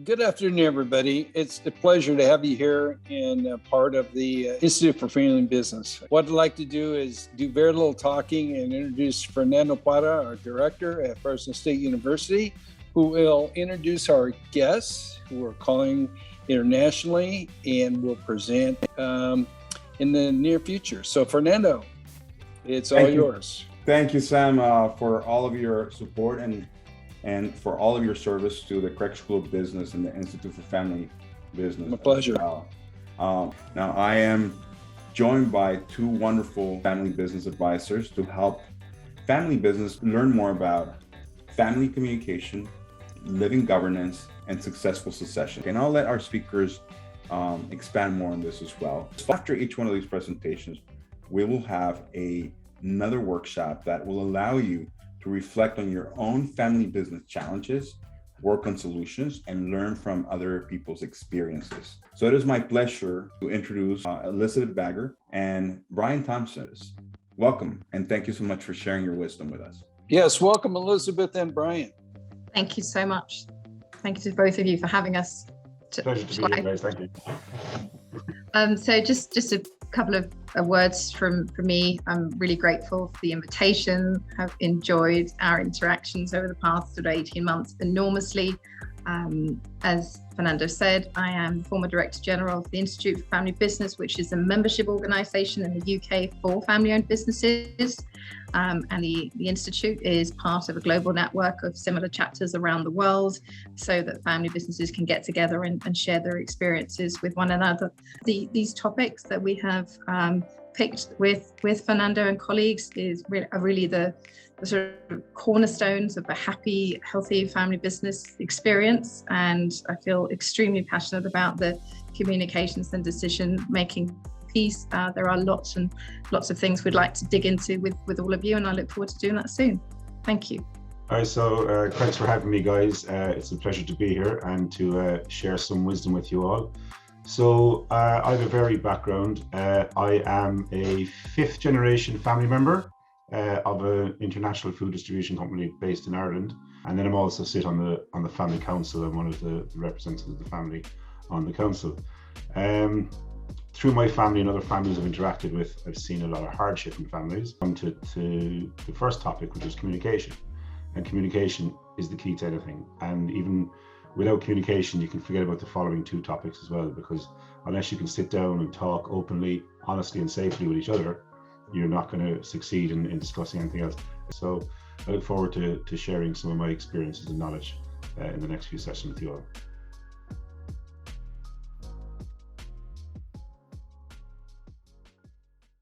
Good afternoon, everybody. It's a pleasure to have you here and part of the Institute for Family Business. What I'd like to do is do very little talking and introduce Fernando Parra, our director at Fresno State University, who will introduce our guests who are calling internationally and will present in the near future. So Fernando, it's all yours. Thank you, Sam, for all of your support and for all of your service to the Craig School of Business and the Institute for Family Business. My pleasure. Now, I am joined by two wonderful family business advisors to help family business learn more about family communication, living governance, and successful succession. And I'll let our speakers expand more on this as well. After each one of these presentations, we will have another workshop that will allow you to reflect on your own family business challenges, work on solutions, and learn from other people's experiences. So it is my pleasure to introduce Elizabeth Bagger and Brian Thompson. Welcome, and thank you so much for sharing your wisdom with us. Yes, welcome Elizabeth and Brian. Thank you so much. Thank you to both of you for having us. Pleasure to be here, guys. Thank you. So just a couple of words from me. I'm really grateful for the invitation. Have enjoyed our interactions over the past sort of 18 months enormously. As Fernando said, I am the former Director General of the Institute for Family Business, which is a membership organisation in the UK for family-owned businesses. And the Institute is part of a global network of similar chapters around the world so that family businesses can get together and share their experiences with one another. These topics that we have picked with Fernando and colleagues are really the sort of cornerstones of a happy, healthy family business experience. And I feel extremely passionate about the communications and decision-making piece. There are lots of things we'd like to dig into with all of you, and I look forward to doing that soon. Thank you. All right, so thanks for having me, guys. It's a pleasure to be here and to share some wisdom with you all. So I have a varied background. I am a fifth generation family member of an international food distribution company based in Ireland. And then I'm also sit on the family council. I'm one of the representatives of the family on the council. Through my family and other families I've interacted with, I've seen a lot of hardship in families. Come to the first topic, which is communication. And communication is the key to anything. And even without communication, you can forget about the following two topics as well, because unless you can sit down and talk openly, honestly, and safely with each other, you're not going to succeed in discussing anything else. So I look forward to sharing some of my experiences and knowledge in the next few sessions with you all.